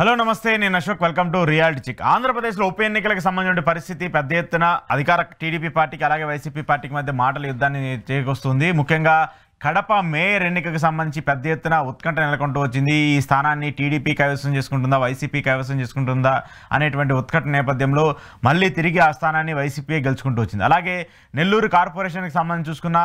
Hello నమస్తే, నేను Ashok. Welcome to reality check. ఆంధ్రప్రదేశ్లో ఉప ఎన్నికలకు సంబంధించిన పరిస్థితి పెద్ద ఎత్తున అధికార టీడీపీ పార్టీకి అలాగే వైసీపీ పార్టీకి మధ్య మాటల యుద్ధాన్ని చేకొస్తుంది. ముఖ్యంగా కడప మేయర్ ఎన్నికకు సంబంధించి పెద్ద ఎత్తున ఉత్కంఠ నెలకొంటూ వచ్చింది. ఈ స్థానాన్ని టీడీపీ కైవసం చేసుకుంటుందా, వైసీపీ కైవసం చేసుకుంటుందా అనేటువంటి ఉత్కంఠ నేపథ్యంలో మళ్ళీ తిరిగి ఆ స్థానాన్ని వైసీపీ గెలుచుకుంటూ వచ్చింది. అలాగే నెల్లూరు కార్పొరేషన్కి సంబంధించి చూసుకున్న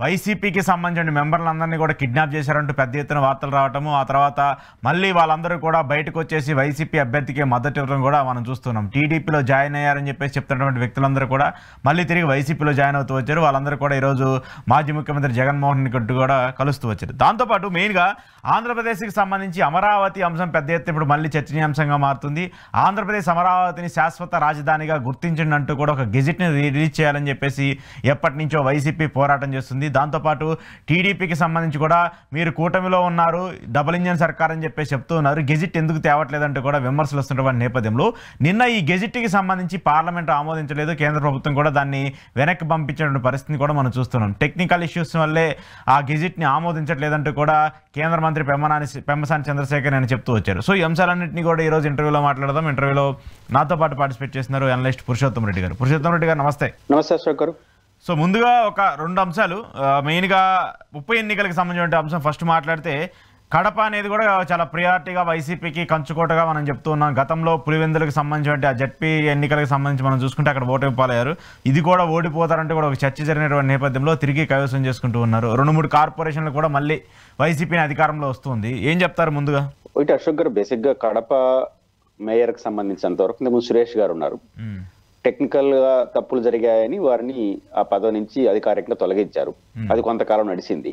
వైసీపీకి సంబంధించిన మెంబర్లందరినీ కూడా కిడ్నాప్ చేశారంటూ పెద్ద ఎత్తున వార్తలు రావటము, ఆ తర్వాత మళ్ళీ వాళ్ళందరూ కూడా బయటకు వచ్చేసి వైసీపీ అభ్యర్థికి మద్దతు ఇవ్వడం కూడా మనం చూస్తున్నాం. టీడీపీలో జాయిన్ అయ్యారని చెప్పేసి చెప్తున్నటువంటి వ్యక్తులందరూ కూడా మళ్ళీ తిరిగి వైసీపీలో జాయిన్ అవుతూ వచ్చారు. వాళ్ళందరూ కూడా ఈరోజు మాజీ ముఖ్యమంత్రి జగన్మోహన్ రెడ్డి కూడా కలుస్తూ వచ్చారు. దాంతోపాటు మెయిన్గా ఆంధ్రప్రదేశ్కి సంబంధించి అమరావతి అంశం పెద్ద ఎత్తున ఇప్పుడు మళ్ళీ చర్చనీయాంశంగా మారుతుంది. ఆంధ్రప్రదేశ్ అమరావతిని శాశ్వత రాజధానిగా గుర్తించిందంటూ కూడా ఒక గెజిట్ని రిలీజ్ చేయాలని చెప్పేసి ఎప్పటి నుంచో వైసీపీ పోరాటం చేస్తుంది. దాంతోపాటు టీడీపీకి సంబంధించి కూడా మీరు కూటమిలో ఉన్నారు, డబుల్ ఇంజన్ సర్కార్ అని చెప్పేసి చెప్తూ ఉన్నారు, గెజిట్ ఎందుకు తేవట్లేదంటూ కూడా విమర్శలు వస్తున్నటువంటి నేపథ్యంలో నిన్న ఈ గెజిట్కి సంబంధించి పార్లమెంట్ ఆమోదించలేదు. కేంద్ర ప్రభుత్వం కూడా దాన్ని వెనక్కి పంపించినటువంటి పరిస్థితిని కూడా మనం చూస్తున్నాం. టెక్నికల్ ఇష్యూస్ వల్లే ఆ గెజిట్ని ఆమోదించట్లేదంటూ కూడా కేంద్ర మంత్రి పెమ్మసాని చంద్రశేఖర్ అని చెప్తూ వచ్చారు. సో ఈ అంశాలన్నింటినీ కూడా ఈరోజు ఇంటర్వ్యూలో మాట్లాడదాం. ఇంటర్వ్యూలో నాతో పాటు పార్టిసిపేట్ చేస్తున్నారు అనలిస్ట్ పురుషోత్తం రెడ్డి గారు. పురుషోత్తం రెడ్డి గారు నమస్తే. నమస్తే అశోక్ గారు. సో ముందుగా ఒక రెండు అంశాలు, మెయిన్గా ఉప ఎన్నికలకు సంబంధించిన అంశం ఫస్ట్ మాట్లాడితే, కడప అనేది కూడా చాలా ప్రియారిటీగా వైసీపీకి కంచుకోటగా మనం చెప్తూ ఉన్నాం. గతంలో పులివెందులకు సంబంధించిన ఆ జడ్పీ ఎన్నికలకు సంబంధించి మనం చూసుకుంటే అక్కడ ఓటమి పాలయ్యారు. ఇది కూడా ఓడిపోతారంటే కూడా ఒక చర్చ జరిగినటువంటి నేపథ్యంలో తిరిగి కైవసం చేసుకుంటూ ఉన్నారు. 2-3 కార్పొరేషన్లు కూడా మళ్ళీ వైసీపీ అధికారంలో వస్తుంది. ఏం చెప్తారు ముందుగా? ఒకటి అశోక్ గారు, బేసిక్ గా కడప మేయర్ కి సంబంధించినంత వరకు ఇంతకు సురేష్ గారు ఉన్నారు. టెక్నికల్ గా తప్పులు జరిగాయని వారిని ఆ పదవి నుంచి అధికారికంగా తొలగించారు. అది కొంతకాలం నడిచింది.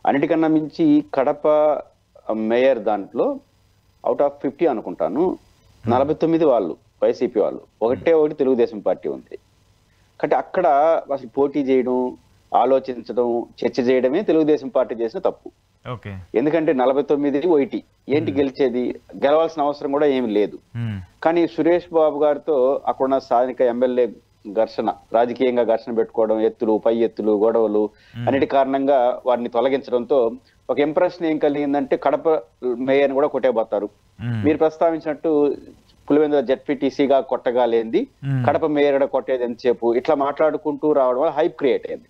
అన్నిటికన్నా మించి కడప మేయర్ దాంట్లో అవుట్ ఆఫ్ 50 అనుకుంటాను 49 వాళ్ళు వైసీపీ వాళ్ళు, ఒకటి తెలుగుదేశం పార్టీ ఉంది. కాబట్టి అక్కడ అసలు పోటీ చేయడం, ఆలోచించడం, చర్చ చేయడమే తెలుగుదేశం పార్టీ చేసిన తప్పు. ఎందుకంటే 49 ఏంటి గెలిచేది? గెలవాల్సిన అవసరం కూడా ఏమి లేదు. కానీ సురేష్ బాబు గారితో అక్కడున్న స్థానిక ఎమ్మెల్యే ఘర్షణ, రాజకీయంగా ఘర్షణ పెట్టుకోవడం, ఎత్తులు పై ఎత్తులు, గొడవలు అన్నిటి కారణంగా వారిని తొలగించడంతో ఒక ఇంప్రెషన్ ఏం కలిగిందంటే కడప మేయర్ని కూడా కొట్టేపోతారు. మీరు ప్రస్తావించినట్టు పులివెందుల జెడ్పీటీసీగా కొట్టగా లేనిది కడప మేయర్ కూడా కొట్టేది ఎంతసేపు, ఇట్లా మాట్లాడుకుంటూ రావడం వల్ల హైప్ క్రియేట్ అయింది.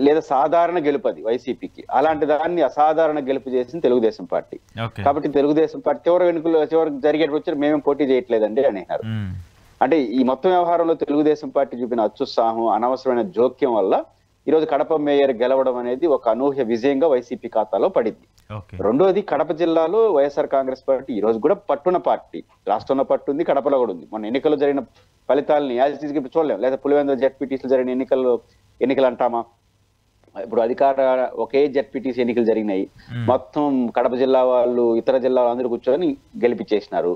లేదా సాధారణ గెలుపు అది వైసీపీకి, అలాంటి దాన్ని అసాధారణ గెలుపు చేసింది తెలుగుదేశం పార్టీ. కాబట్టి తెలుగుదేశం పార్టీ చివరికి జరిగేటప్పుడు వచ్చి మేమేం పోటీ చేయట్లేదండి అని అన్నారు. అంటే ఈ మొత్తం వ్యవహారంలో తెలుగుదేశం పార్టీ చూపిన అత్యుత్సాహం, అనవసరమైన జోక్యం వల్ల ఈరోజు కడప మేయర్ గెలవడం అనేది ఒక అనూహ్య విజయంగా వైసీపీ ఖాతాలో పడింది. రెండోది, కడప జిల్లాలో వైఎస్ఆర్ కాంగ్రెస్ పార్టీ ఈ రోజు కూడా పట్టున్న పార్టీ, రాష్ట్రంలో పట్టుంది, కడపలో కూడా ఉంది. మొన్న ఎన్నికల్లో జరిగిన ఫలితాలని చూడలేము, లేదా పులివెందుల జెడ్పీటీసీలో జరిగిన ఎన్నికలు అంటామా? ఇప్పుడు ఒకే జెడ్పీటీసీ ఎన్నికలు జరిగినాయి. మొత్తం కడప జిల్లా వాళ్ళు, ఇతర జిల్లాలు అందరూ కూర్చొని గెలిపించేసినారు.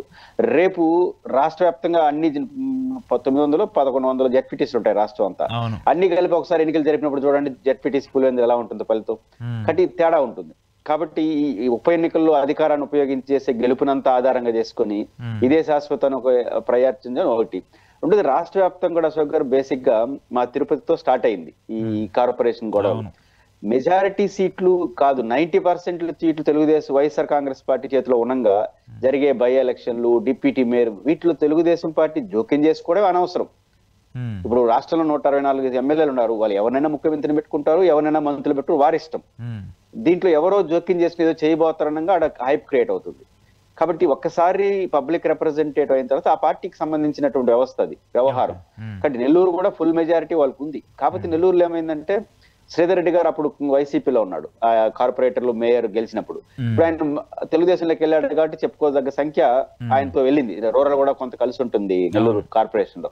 రేపు రాష్ట్ర వ్యాప్తంగా అన్ని 900-1100 జెడ్పీటీసీలు ఉంటాయి రాష్ట్రం అంతా. అన్ని కలిపి ఒకసారి ఎన్నికలు జరిపినప్పుడు చూడండి జెడ్పీటీసీ పులివెందులు ఎలా ఉంటుందో ఫలితం, కాబట్టి తేడా ఉంటుంది. కాబట్టి ఈ ఉప ఎన్నికల్లో అధికారాన్ని ఉపయోగించేసే గెలుపునంతా ఆధారంగా చేసుకొని ఇదే శాశ్వత ప్రయత్నించడం ఒకటి. రెండోది, రాష్ట్ర వ్యాప్తంగా కూడా అశోక్ గారు బేసిక్ గా మా తిరుపతితో స్టార్ట్ అయింది ఈ కార్పొరేషన్ గొడవ. మెజారిటీ సీట్లు కాదు, 90% సీట్లు తెలుగుదేశం వైఎస్ఆర్ కాంగ్రెస్ పార్టీ చేతిలో ఉండగా జరిగే బై ఎలక్షన్లు, డిప్యూటీ మేయర్, వీటిలో తెలుగుదేశం పార్టీ జోక్యం చేసుకోవడం అనవసరం. ఇప్పుడు రాష్ట్రంలో 164 ఎమ్మెల్యేలు ఉన్నారు. వాళ్ళు ఎవరినైనా ముఖ్యమంత్రిని పెట్టుకుంటారు, ఎవరినైనా మంత్రులు పెట్టు, వారి ఇష్టం. దీంట్లో ఎవరో జోక్యం చేసుకుని ఏదో చేయబోతారనగా అక్కడ హైప్ క్రియేట్ అవుతుంది. కాబట్టి ఒక్కసారి పబ్లిక్ రిప్రజెంటేటివ్ అయిన తర్వాత ఆ పార్టీకి సంబంధించినటువంటి వ్యవస్థ అది వ్యవహారం. కాబట్టి నెల్లూరు కూడా ఫుల్ మెజారిటీ వాళ్ళకు ఉంది. కాకపోతే నెల్లూరులో ఏమైందంటే శ్రీధర్ రెడ్డి గారు అప్పుడు వైసీపీలో ఉన్నాడు, ఆ కార్పొరేటర్లు మేయర్ గెలిచినప్పుడు. ఇప్పుడు ఆయన తెలుగుదేశంలోకి వెళ్ళాడు కాబట్టి చెప్పుకోదగ్గ సంఖ్య ఆయనతో వెళ్ళింది. రూరల్ కూడా కొంత కలిసి ఉంటుంది నెల్లూరు కార్పొరేషన్ లో.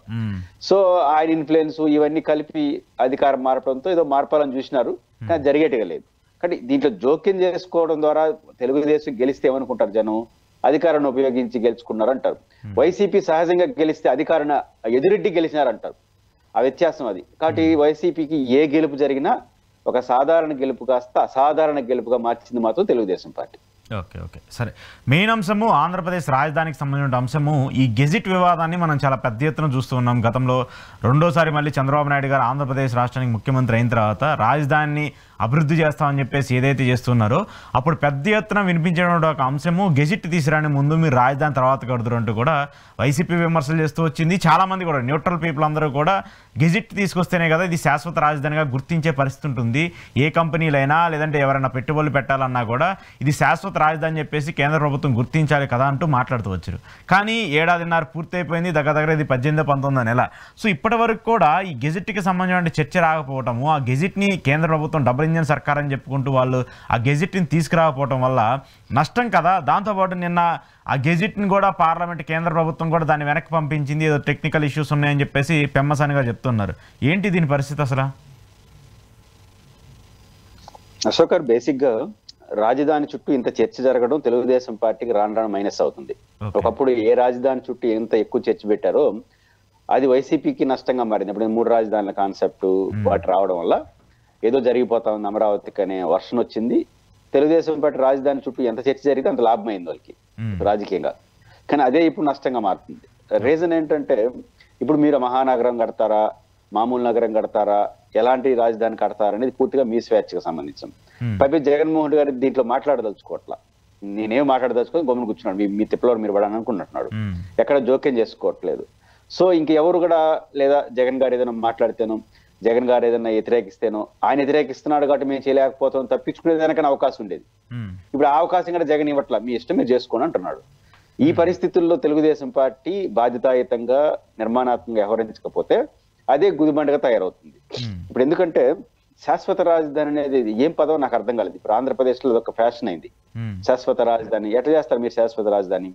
సో ఆయన ఇన్ఫ్లుయెన్స్ ఇవన్నీ కలిపి అధికారం మారడంతో ఏదో మార్పాలని చూసినారు, కానీ జరిగేట్టుగా లేదు. కానీ దీంట్లో జోక్యం చేసుకోవడం ద్వారా తెలుగుదేశం గెలిస్తే ఏమనుకుంటారు జనం, అధికారాన్ని ఉపయోగించి గెలుచుకున్నారు అంటారు. వైసీపీ సహజంగా గెలిస్తే అధికారాన్ని ఎదురెడ్డి గెలిచినారంటారు. ఆ వ్యత్యాసం అది. కాబట్టి వైసీపీకి ఏ గెలుపు జరిగినా ఒక సాధారణ గెలుపు కాస్త అసాధారణ గెలుపుగా మార్చింది మాత్రం తెలుగుదేశం పార్టీ. ఓకే సరే, మెయిన్ అంశము ఆంధ్రప్రదేశ్ రాజధానికి సంబంధించిన అంశము ఈ గెజిట్ వివాదాన్ని మనం చాలా పెద్ద ఎత్తున చూస్తూ ఉన్నాం. గతంలో రెండోసారి మళ్ళీ చంద్రబాబు నాయుడు గారు ఆంధ్రప్రదేశ్ రాష్ట్రానికి ముఖ్యమంత్రి అయిన తర్వాత రాజధానిని అభివృద్ధి చేస్తామని చెప్పేసి ఏదైతే చేస్తున్నారో అప్పుడు పెద్ద ఎత్తున వినిపించిన ఒక అంశము గెజిట్ తీసుకురాని ముందు మీరు రాజధాని తర్వాత కడుతురు అంటూ కూడా వైసీపీ విమర్శలు చేస్తూ వచ్చింది. చాలామంది కూడా న్యూట్రల్ పీపుల్ అందరూ కూడా గెజిట్ తీసుకొస్తేనే కదా ఇది శాశ్వత రాజధానిగా గుర్తించే పరిస్థితి ఉంటుంది. ఏ కంపెనీలైనా లేదంటే ఎవరైనా పెట్టుబడులు పెట్టాలన్నా కూడా ఇది శాశ్వత రాజధాని చెప్పేసి కేంద్ర ప్రభుత్వం గుర్తించాలి కదా అంటూ మాట్లాడుతూ వచ్చారు. కానీ ఏడాదిన్నర పూర్తయిపోయింది, దగ్గర ఇది 18-19 నెల. సో ఇప్పటి వరకు కూడా ఈ గెజిట్కి సంబంధించిన చర్చ రాకపోవటము, ఆ గెజిట్ని కేంద్ర ప్రభుత్వం డబుల్ ఇంజన్ సర్కార్ అని చెప్పుకుంటూ వాళ్ళు ఆ గెజిట్ని తీసుకురాకపోవటం వల్ల నష్టం కదా. దాంతోపాటు నిన్న ఆ గెజిట్ని కూడా పార్లమెంట్ కేంద్ర ప్రభుత్వం కూడా దాన్ని వెనక్కి పంపించింది, ఏదో టెక్నికల్ ఇష్యూస్ ఉన్నాయని చెప్పేసి పెమ్మసాని గారు చెప్తున్నారు. ఏంటి దీని పరిస్థితి అసలు? అశోక్ గారు, బేసిక్ గా రాజధాని చుట్టూ ఇంత చర్చ జరగడం తెలుగుదేశం పార్టీకి రాను రాను మైనస్ అవుతుంది. ఒకప్పుడు ఏ రాజధాని చుట్టూ ఎంత ఎక్కువ చర్చ పెట్టారో అది వైసీపీకి నష్టంగా మారింది. ఇప్పుడు 3 రాజధానుల కాన్సెప్ట్ వాటి రావడం వల్ల ఏదో జరిగిపోతా ఉంది అమరావతికి అనే వర్షన్ వచ్చింది. తెలుగుదేశం పార్టీ రాజధాని చుట్టూ ఎంత చర్చ జరిగితే అంత లాభమైంది వాళ్ళకి రాజకీయంగా. కానీ అదే ఇప్పుడు నష్టంగా మారుతుంది. రీజన్ ఏంటంటే ఇప్పుడు మీరు మహానగరం కడతారా, మామూలు నగరం కడతారా, ఎలాంటి రాజధాని కడతారా అనేది పూర్తిగా మీ స్వేచ్ఛకు సంబంధించింది. పైపు జగన్మోహన్ గారి దీంట్లో మాట్లాడదలుచుకోవట్లా. నేనేం మాట్లాడదలుచుకొని గమ్మున కూర్చున్నాడు, మీ తిప్పలో మీరు పడాలని అనుకుంటున్నాడు, ఎక్కడ జోక్యం చేసుకోవట్లేదు. సో ఇంకెవరు కూడా లేదా జగన్ గారు ఏదైనా మాట్లాడితేనో, జగన్ గారు ఏదైనా వ్యతిరేకిస్తేనో, ఆయన వ్యతిరేకిస్తున్నాడు కాబట్టి మేము చేయలేకపోతాం తప్పించుకునేదానికైనా అవకాశం ఉండేది. ఇప్పుడు ఆ అవకాశం కూడా జగన్ ఇవ్వట్లా, మీ ఇష్టం మీరు చేసుకోని అంటున్నాడు. ఈ పరిస్థితుల్లో తెలుగుదేశం పార్టీ బాధ్యతాయుతంగా నిర్మాణాత్మకంగా వ్యవహరించకపోతే అదే గుదిబండగా తయారవుతుంది. ఇప్పుడు ఎందుకంటే శాశ్వత రాజధాని అనేది ఏం పదం నాకు అర్థం కాలేదు. ఇప్పుడు ఆంధ్రప్రదేశ్ లో ఒక ఫ్యాషన్ అయింది శాశ్వత రాజధాని. ఎట్లా చేస్తారు మీరు శాశ్వత రాజధాని?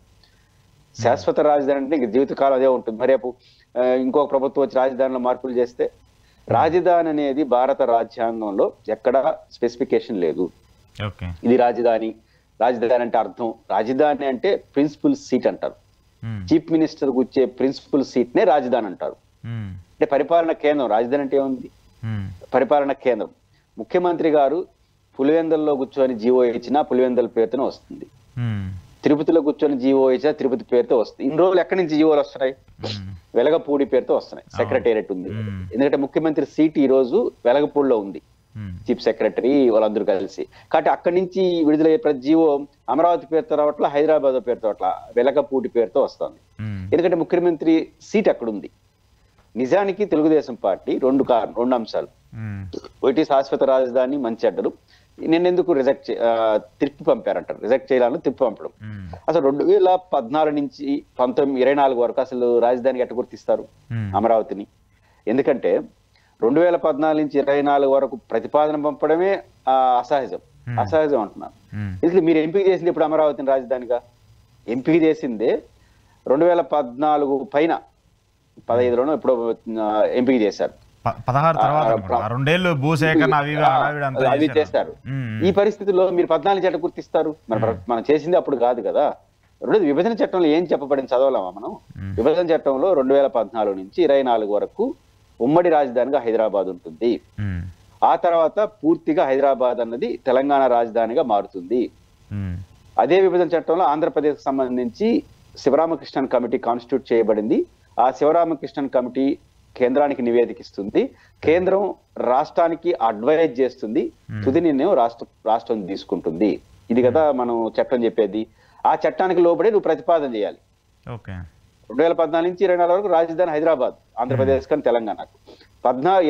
శాశ్వత రాజధాని అంటే ఇంక జీవితకాలం అదే ఉంటుంది. మరి రేపు ఇంకొక ప్రభుత్వం వచ్చి రాజధానిలో మార్పులు చేస్తే, రాజధాని అనేది భారత రాజ్యాంగంలో ఎక్కడా స్పెసిఫికేషన్ లేదు. ఇది రాజధాని. రాజధాని అంటే అర్థం, రాజధాని అంటే ప్రిన్సిపల్ సీట్ అంటారు. చీఫ్ మినిస్టర్ కూర్చే ప్రిన్సిపల్ సీట్ నే రాజధాని అంటారు. అంటే పరిపాలన కేంద్రం. రాజధాని అంటే ఏముంది? పరిపాలన కేంద్రం. ముఖ్యమంత్రి గారు పులివెందుల్లో కూర్చొని జీవో ఇచ్చినా పులివెందుల పేరుతోనే వస్తుంది. తిరుపతిలో కూర్చొని జీవో ఇచ్చినా తిరుపతి పేరుతో వస్తుంది. ఇన్ని రోజులు ఎక్కడి నుంచి జీవోలు వస్తున్నాయి? వెలగపూడి పేరుతో వస్తున్నాయి. సెక్రటేరియట్ ఉంది. ఎందుకంటే ముఖ్యమంత్రి సీట్ ఈ రోజు వెలగపూడిలో ఉంది, చీఫ్ సెక్రటరీ వాళ్ళందరూ కలిసి. కాబట్టి అక్కడి నుంచి విడుదలయ్యే ప్రతి జీవో అమరావతి పేరుతో రావట్లా, హైదరాబాద్ పేరుతో అట్లా వెలగపూడి పేరుతో వస్తుంది. ఎందుకంటే ముఖ్యమంత్రి సీట్ అక్కడ ఉంది. నిజానికి తెలుగుదేశం పార్టీ రెండు అంశాలు. ఒకటి శాశ్వత రాజధాని మంచి అడ్డలు. నేను ఎందుకు తిప్పి పంపారంటారు. రిజెక్ట్ చేయాలని తిప్పి పంపడం. అసలు 2014 నుంచి 24 వరకు అసలు రాజధానికి ఎట్ట గుర్తిస్తారు అమరావతిని? ఎందుకంటే 2014 నుంచి 24 వరకు ప్రతిపాదన పంపడమే అసహజం అంటున్నాను. ఇది మీరు ఎంపిక చేసింది ఇప్పుడు అమరావతిని రాజధానిగా ఎంపిక చేసిందే 2014 పైన 15లోనో ఎప్పుడో ఎంపిక చేశారు. 16 తర్వాత 2 ఏళ్ళు భూసేకరణ అవి చేస్తారు. ఈ పరిస్థితుల్లో మీరు 14 చట్టం గుర్తిస్తారు? మనం చేసింది అప్పుడు కాదు కదా. రెండోది విభజన చట్టంలో ఏం చెప్పబడింది చదవలేమా మనం? విభజన చట్టంలో 2014 నుంచి 24 వరకు ఉమ్మడి రాజధానిగా హైదరాబాద్ ఉంటుంది. ఆ తర్వాత పూర్తిగా హైదరాబాద్ అన్నది తెలంగాణ రాజధానిగా మారుతుంది. అదే విభజన చట్టంలో ఆంధ్రప్రదేశ్ కు సంబంధించి శివరామకృష్ణన్ కమిటీ కాన్స్టిట్యూట్ చేయబడింది. ఆ శివరామకృష్ణన్ కమిటీ కేంద్రానికి నివేదికిస్తుంది. కేంద్రం రాష్ట్రానికి అడ్వైజ్ చేస్తుంది. తుది నిర్ణయం రాష్ట్రం తీసుకుంటుంది. ఇది కదా మనం చట్టం చెప్పేది. ఆ చట్టానికి లోబడి నువ్వు ప్రతిపాదన చేయాలి. 2014 నుంచి 24 వరకు రాజధాని హైదరాబాద్, ఆంధ్రప్రదేశ్ కానీ తెలంగాణకు.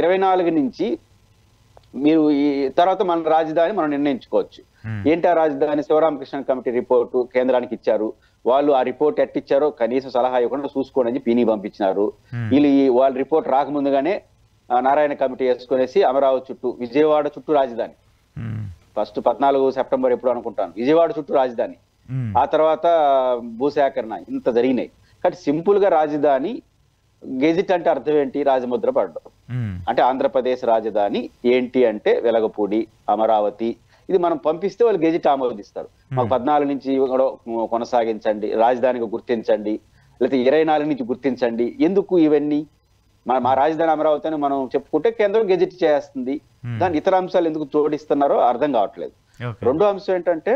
24 నుంచి మీరు ఈ తర్వాత మన రాజధాని మనం నిర్ణయించుకోవచ్చు. ఏంటి ఆ రాజధాని? శివరామకృష్ణ కమిటీ రిపోర్టు కేంద్రానికి ఇచ్చారు. వాళ్ళు ఆ రిపోర్ట్ ఎట్టిచ్చారో కనీసం సలహా ఇవ్వకుండా చూసుకోండి అని పీని పంపించినారు. వీళ్ళు వాళ్ళ రిపోర్ట్ రాకముందుగానే నారాయణ కమిటీ వేసుకునేసి అమరావతి చుట్టూ, విజయవాడ చుట్టూ రాజధాని. ఫస్ట్ 14 సెప్టెంబర్ ఎప్పుడు అనుకుంటాను, విజయవాడ చుట్టూ రాజధాని. ఆ తర్వాత భూసేకరణ ఇంత జరిగినాయి. కాబట్టి సింపుల్ గా రాజధాని గెజిట్ అంటే అర్థం ఏంటి? రాజముద్ర పడడం. అంటే ఆంధ్రప్రదేశ్ రాజధాని ఏంటి అంటే వెలగపూడి, అమరావతి. ఇది మనం పంపిస్తే వాళ్ళు గెజిట్ ఆమోదిస్తారు. మాకు 14 నుంచి కొనసాగించండి, రాజధానిగా గుర్తించండి, లేకపోతే 24 నుంచి గుర్తించండి. ఎందుకు ఇవన్నీ? మా రాజధాని అమరావతి అని మనం చెప్పుకుంటే కేంద్రం గెజిట్ చేస్తుంది. దాని ఇతర అంశాలు ఎందుకు జోడిస్తున్నారో అర్థం కావట్లేదు. రెండో అంశం ఏంటంటే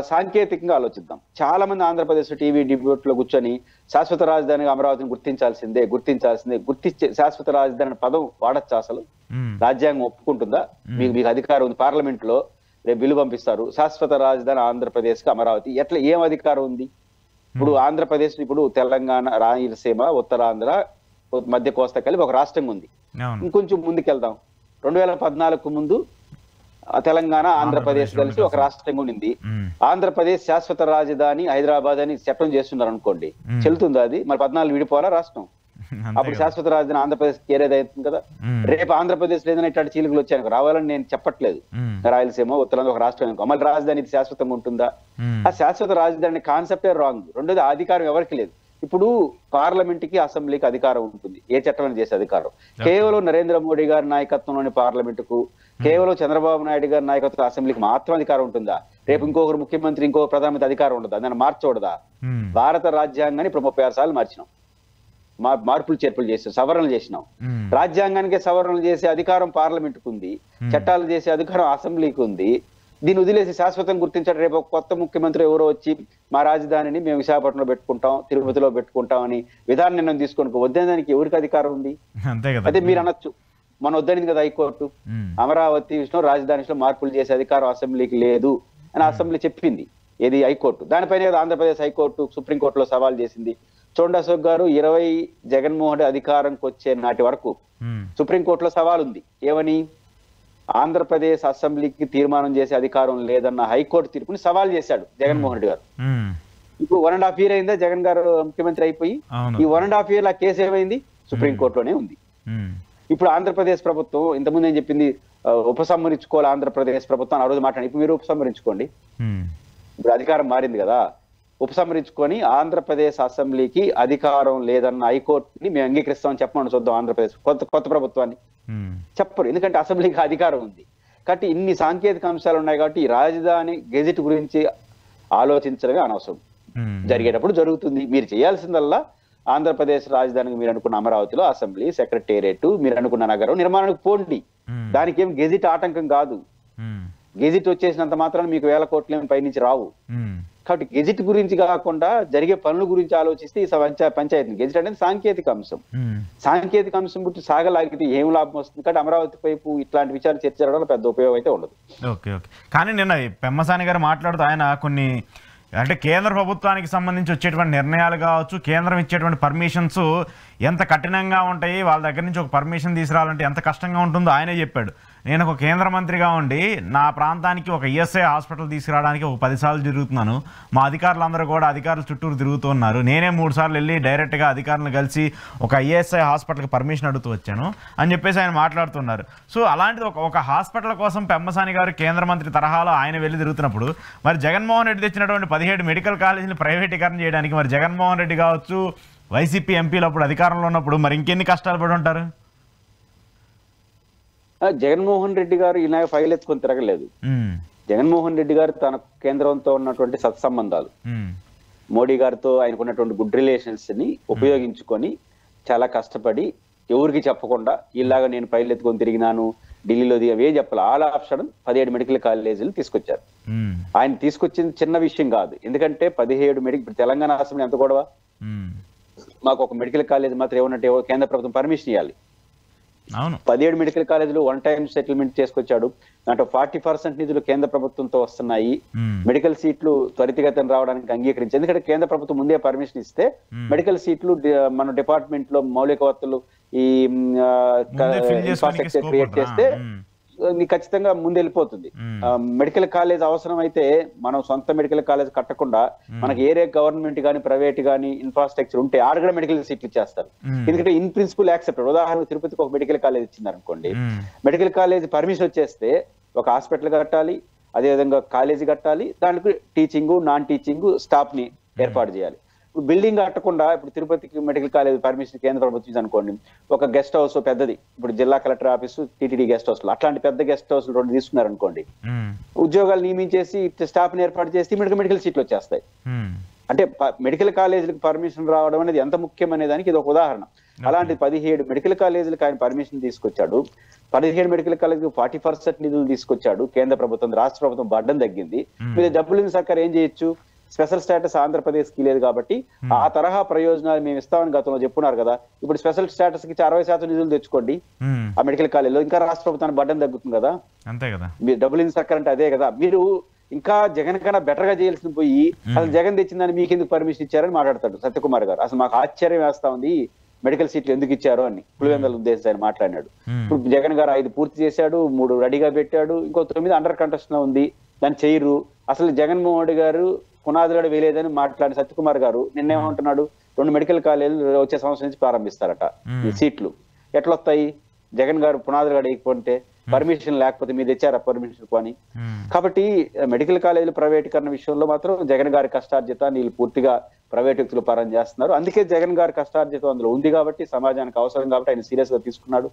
సాంకేతికంగా ఆలోచిద్దాం. చాలా మంది ఆంధ్రప్రదేశ్ టీవీ డిబేట్ లో కూర్చొని శాశ్వత రాజధానిగా అమరావతిని గుర్తించాల్సిందే గుర్తించే శాశ్వత రాజధాని పదం వాడచ్చా? అసలు రాజ్యాంగం ఒప్పుకుంటుందా? మీకు అధికారం ఉంది, పార్లమెంట్ లో రేపు బిల్లు పంపిస్తారు, శాశ్వత రాజధాని ఆంధ్రప్రదేశ్ కి అమరావతి. ఏం అధికారం ఉంది? ఇప్పుడు ఆంధ్రప్రదేశ్ ఇప్పుడు తెలంగాణ, రాయలసీమ, ఉత్తరాంధ్ర, మధ్య కోస్తా కలిపి ఒక రాష్ట్రంగా ఉంది. ఇంకొంచెం ముందుకెళ్దాం, 2014 ముందు తెలంగాణ, ఆంధ్రప్రదేశ్ కలిసి ఒక రాష్ట్రంగా ఉండింది. ఆంధ్రప్రదేశ్ శాశ్వత రాజధాని హైదరాబాద్ అని చట్టం చేస్తున్నారు అనుకోండి, చెల్లుతుందా అది? మరి 14 విడిపోవాలా రాష్ట్రం? అప్పుడు శాశ్వత రాజధాని ఆంధ్రప్రదేశ్ కేరేది అవుతుంది కదా. రేపు ఆంధ్రప్రదేశ్ లేదని ఇట్లాంటి చీలికలు వచ్చాను రావాలని నేను చెప్పట్లేదు. రాయలసీమ, ఉత్తరాంధ్ర ఒక రాష్ట్రం అనుకో, మళ్ళీ రాజధాని శాశ్వతంగా ఉంటుందా? ఆ శాశ్వత రాజధాని కాన్సెప్టే రాంగ్. రెండోది, అధికారం ఎవరికి లేదు. ఇప్పుడు పార్లమెంట్ కి, అసెంబ్లీకి అధికారం ఉంటుంది, ఏ చట్టం చేసే అధికారం కేవలం నరేంద్ర మోడీ గారి నాయకత్వంలోని పార్లమెంట్ కు, కేవలం చంద్రబాబు నాయుడు గారి నాయకత్వం అసెంబ్లీకి మాత్రం అధికారం ఉంటుందా? రేపు ఇంకొకరు ముఖ్యమంత్రి, ఇంకొక ప్రధానమంత్రి అధికారం ఉండదా? దాన్ని మార్చకూడదా? భారత రాజ్యాంగాన్ని ఇప్పుడు 36 సార్లు మార్చినాం, మార్పులు చేర్పులు చేసాం, సవరణలు చేసినాం. రాజ్యాంగానికి సవరణలు చేసే అధికారం పార్లమెంట్కు ఉంది, చట్టాలు చేసే అధికారం అసెంబ్లీకి ఉంది. దీన్ని వదిలేసి శాశ్వతం గుర్తించడం, రేపు కొత్త ముఖ్యమంత్రి ఎవరో వచ్చి మా రాజధానిని మేము విశాఖపట్నంలో పెట్టుకుంటాం, తిరుపతిలో పెట్టుకుంటాం అని విధాన నిర్ణయం తీసుకొని వద్దనేదానికి ఎవరికి అధికారం ఉంది? అదే మీరు అనొచ్చు, మన వద్దనింది కదా హైకోర్టు, అమరావతి విషయంలో, రాజధాని విషయంలో మార్పులు చేసే అధికారం అసెంబ్లీకి లేదు అని అసెంబ్లీ చెప్పింది. ఏది? హైకోర్టు. దానిపైన ఆంధ్రప్రదేశ్ హైకోర్టు సుప్రీంకోర్టులో సవాల్ చేసింది. చూడండి అశోక్ గారు, 20 జగన్మోహన్ రెడ్డి అధికారంకి వచ్చే నాటి వరకు సుప్రీంకోర్టులో సవాల్ ఉంది. ఏమని? ఆంధ్రప్రదేశ్ అసెంబ్లీకి తీర్మానం చేసే అధికారం లేదన్న హైకోర్టు తీర్పుని సవాల్ చేశాడు జగన్మోహన్ రెడ్డి గారు. ఇప్పుడు 1.5 year అయిందా జగన్ గారు ముఖ్యమంత్రి అయిపోయి? ఈ 1.5 year ఆ కేసు ఏమైంది? సుప్రీంకోర్టులోనే ఉంది. ఇప్పుడు ఆంధ్రప్రదేశ్ ప్రభుత్వం ఇంతకుముందు ఏం చెప్పింది? ఉపసంహరించుకోవాలి ఆంధ్రప్రదేశ్ ప్రభుత్వం ఆ రోజు మాట్లాడి. ఇప్పుడు మీరు ఉపసంహరించుకోండి, ఇప్పుడు అధికారం మారింది కదా, ఉపసంహరించుకొని ఆంధ్రప్రదేశ్ అసెంబ్లీకి అధికారం లేదన్న హైకోర్టుని మేము అంగీకరిస్తామని చెప్పమని చూద్దాం. ఆంధ్రప్రదేశ్ కొత్త ప్రభుత్వాన్ని చెప్పరు, ఎందుకంటే అసెంబ్లీకి అధికారం ఉంది. కాబట్టి ఇన్ని సాంకేతిక అంశాలు ఉన్నాయి కాబట్టి ఈ రాజధాని గెజిట్ గురించి ఆలోచించడమే అనవసరం. జరిగేటప్పుడు జరుగుతుంది. మీరు చేయాల్సిందల్లా ఆంధ్రప్రదేశ్ రాజధానికి మీరు అనుకున్న అమరావతిలో అసెంబ్లీ, సెక్రటేరియట్, మీరు అనుకున్న నగరం నిర్మాణానికి పోండి. దానికి ఏం గెజిట్ ఆటంకం కాదు. గెజిట్ వచ్చేసినంత మాత్రాన్ని మీకు 1000 కోట్లు పైనుంచి రావు. కాబట్టి గెజిట్ గురించి కాకుండా జరిగే పనుల గురించి ఆలోచిస్తే ఈ పంచాయతీ గెజిట్ అనేది సాంకేతిక అంశం. సాంకేతిక అంశం గురించి సాగలాగితే ఏం లాభం వస్తుంది? కాబట్టి అమరావతి వైపు ఇట్లాంటి విషయాలు చర్చ జరగడం పెద్ద ఉపయోగం అయితే ఉండదు. Okay okay. కానీ నిన్న పెమ్మసాని గారు మాట్లాడుతూ ఆయన కొన్ని అంటే కేంద్ర ప్రభుత్వానికి సంబంధించి వచ్చేటువంటి నిర్ణయాలు కావచ్చు, కేంద్రం ఇచ్చేటువంటి పర్మిషన్స్ ఎంత కఠినంగా ఉంటాయి, వాళ్ళ దగ్గర నుంచి ఒక పర్మిషన్ తీసుకురావాలంటే ఎంత కష్టంగా ఉంటుందో ఆయనే చెప్పాడు. నేను ఒక కేంద్ర మంత్రిగా ఉండి నా ప్రాంతానికి ఒక ఈఎస్ఐ హాస్పిటల్ తీసుకురావడానికి ఒక 10 సార్లు తిరుగుతున్నాను. మా అధికారులందరూ కూడా అధికారులు చుట్టూరు తిరుగుతున్నారు. నేనే 3 సార్లు వెళ్ళి డైరెక్ట్గా అధికారులను కలిసి ఒక ఈఎస్ఐ హాస్పిటల్కి పర్మిషన్ అడుగుతూ వచ్చాను అని చెప్పేసి ఆయన మాట్లాడుతున్నారు. సో అలాంటిది ఒక హాస్పిటల్ కోసం పెమ్మసాని గారు కేంద్ర మంత్రి తరహాలో ఆయన వెళ్ళి తిరుగుతున్నప్పుడు మరి జగన్మోహన్ రెడ్డి తెచ్చినటువంటి 17 మెడికల్ కాలేజీలు ప్రైవేటీకరణ చేయడానికి మరి జగన్మోహన్ రెడ్డి కావచ్చు, వైసీపీ ఎంపీలు అప్పుడు అధికారంలో ఉన్నప్పుడు మరి ఇంకెన్ని కష్టాలు పడి ఉంటారు? జగన్మోహన్ రెడ్డి గారు ఇలా ఫైల్ ఎత్తుకొని తిరగలేదు. జగన్మోహన్ రెడ్డి గారు తన కేంద్రంతో ఉన్నటువంటి సత్సంబంధాలు, మోడీ గారితో ఆయనకున్నటువంటి గుడ్ రిలేషన్స్ ని ఉపయోగించుకొని చాలా కష్టపడి ఎవరికి చెప్పకుండా ఇలాగా నేను ఫైల్ ఎత్తుకొని తిరిగినాను, ఢిల్లీలో అవే చెప్పాలి, ఆల్ ఆప్షన్ 17 మెడికల్ కాలేజీలు తీసుకొచ్చారు. ఆయన తీసుకొచ్చింది చిన్న విషయం కాదు. ఎందుకంటే 17 మెడికల్, తెలంగాణ అసెంబ్లీ ఎంత గొడవ, మాకు ఒక మెడికల్ కాలేజ్ మాత్రం ఏమన్నట్టు కేంద్ర ప్రభుత్వం పర్మిషన్ ఇవ్వాలి. 17 మెడికల్ కాలేజీలు 1 time సెటిల్మెంట్ చేసుకొచ్చాడు. దాంట్లో 40% నిధులు కేంద్ర ప్రభుత్వంతో వస్తున్నాయి. మెడికల్ సీట్లు త్వరితగతిన రావడానికి అంగీకరించారు. ఎందుకంటే కేంద్ర ప్రభుత్వం ముందే పర్మిషన్ ఇస్తే మెడికల్ సీట్లు మన డిపార్ట్మెంట్ లో మౌలిక వసతులు ఈ ఇన్ఫ్రాస్ట్రక్చర్ క్రియేట్ చేస్తే ఖచ్చితంగా ముందెళ్ళిపోతుంది. మెడికల్ కాలేజ్ అవసరం అయితే మనం సొంత మెడికల్ కాలేజ్ కట్టకుండా మనకి ఏరే గవర్నమెంట్ గానీ ప్రైవేట్ గానీ ఇన్ఫ్రాస్ట్రక్చర్ ఉంటే ఆడ కూడా మెడికల్ సీట్లు ఇచ్చేస్తారు. ఎందుకంటే ఇన్ ప్రిన్సిపల్ యాక్సెప్టెడ్. ఉదాహరణకు తిరుపతికి ఒక మెడికల్ కాలేజ్ ఇచ్చిందనుకోండి, మెడికల్ కాలేజ్ పర్మిషన్ వచ్చేస్తే ఒక హాస్పిటల్ కట్టాలి, అదేవిధంగా కాలేజీ కట్టాలి, దానికి టీచింగ్, నాన్ టీచింగ్ స్టాఫ్ ని ఏర్పాటు చేయాలి. బిల్డింగ్ కట్టకుండా ఇప్పుడు తిరుపతికి మెడికల్ కాలేజ్ పర్మిషన్ కేంద్ర ప్రభుత్వం అనుకోండి, ఒక గెస్ట్ హౌస్ పెద్దది, ఇప్పుడు జిల్లా collector office, TTD guest house, అట్లాంటి పెద్ద గెస్ట్ హౌస్ 2 తీసుకున్నారు అనుకోండి, ఉద్యోగాలు నియమించేసి స్టాఫ్ ని ఏర్పాటు చేసి మెడికల్ సీట్లు వచ్చేస్తాయి. అంటే మెడికల్ కాలేజీలకు పర్మిషన్ రావడం అనేది ఎంత ముఖ్యం అనే దానికి ఇది ఒక ఉదాహరణ. అలాంటి 17 మెడికల్ కాలేజీలకు ఆయన పర్మిషన్ తీసుకొచ్చాడు. 17 మెడికల్ కాలేజీకి 40% నిధులు తీసుకొచ్చాడు కేంద్ర ప్రభుత్వం, రాష్ట్ర ప్రభుత్వం బడ్డం తగ్గింది. మీరు డబ్బులు సర్కార్ ఏం చేయొచ్చు? స్పెషల్ స్టేటస్ ఆంధ్రప్రదేశ్ కి లేదు కాబట్టి ఆ తరహా ప్రయోజనాలు మేము ఇస్తామని గతంలో చెప్పున్నారు కదా. ఇప్పుడు స్పెషల్ స్టేటస్ కి 60% నిధులు తెచ్చుకోండి ఆ మెడికల్ కాలేజీలో, ఇంకా రాష్ట్ర ప్రభుత్వానికి బడ్డం తగ్గుతుంది కదా. అంతే కదా, మీరు డబ్బులు ఇన్ సర్కార్ అంటే అదే కదా. మీరు ఇంకా జగన్ కన్నా బెటర్ గా చేయాల్సిన పోయి అసలు జగన్ తెచ్చిందని మీకు ఎందుకు పర్మిషన్ ఇచ్చారని మాట్లాడతాడు సత్యకుమార్ గారు. అసలు మాకు ఆశ్చర్యం వేస్తా ఉంది మెడికల్ సీట్లు ఎందుకు ఇచ్చారు అని పులివెందుల ఉద్దేశించి ఆయన మాట్లాడినాడు. ఇప్పుడు జగన్ గారు 5 పూర్తి చేశాడు, 3 రెడీగా పెట్టాడు, ఇంకో 9 అండర్ కంటెస్ట్ లో ఉంది, దాన్ని చేయరు. అసలు జగన్మోహన్ రెడ్డి గారు పునాదులు వేయలేదని మాట్లాడిన సత్యకుమార్ గారు నిన్నేమంటున్నాడు? 2 మెడికల్ కాలేజీలు వచ్చే సంవత్సరం నుంచి ప్రారంభిస్తారట. ఈ సీట్లు ఎట్లొస్తాయి? జగన్ గారు పునాదులు వేయకపోతే, పర్మిషన్ లేకపోతే మీరు తెచ్చారా పర్మిషన్ కొని? కాబట్టి మెడికల్ కాలేజీలు ప్రైవేటీకరణ విషయంలో మాత్రం జగన్ గారి కష్టార్జితాన్ని వీళ్ళు పూర్తిగా ప్రైవేట్ వ్యక్తులు పరం చేస్తున్నారు. అందుకే జగన్ గారి కష్టార్జితం అందులో ఉంది కాబట్టి, సమాజానికి అవసరం కాబట్టి ఆయన సీరియస్ గా తీసుకున్నాడు.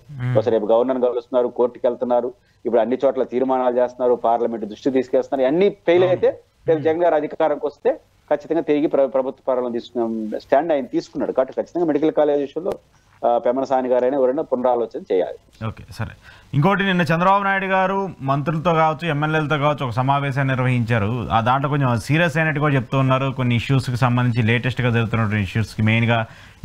రేపు గవర్నర్ కలుస్తున్నారు, కోర్టుకి వెళ్తున్నారు, ఇప్పుడు అన్ని చోట్ల తీర్మానాలు చేస్తున్నారు, పార్లమెంట్ దృష్టి తీసుకెళ్తున్నారు. అన్ని ఫెయిల్ అయితే రేపు జగన్ గారు అధికారంకి వస్తే ఖచ్చితంగా తిరిగి ప్రభుత్వ పాలన తీసుకున్న స్టాండ్ ఆయన తీసుకున్నాడు. కాబట్టి ఖచ్చితంగా మెడికల్ కాలేజ్ విషయంలో పెమ్మన సాని గారైనా ఎవరైనా పునరాలోచన చేయాలి. ఓకే, సరే. ఇంకోటి, నిన్న చంద్రబాబు నాయుడు గారు మంత్రులతో కావచ్చు, ఎమ్మెల్యేలతో కావచ్చు ఒక సమావేశాన్ని నిర్వహించారు. ఆ దాంట్లో కొంచెం సీరియస్ అయినట్టు కూడా చెప్తూ ఉన్నారు. కొన్ని ఇష్యూస్కి సంబంధించి లేటెస్ట్గా జరుగుతున్నటువంటి ఇష్యూస్కి, మెయిన్గా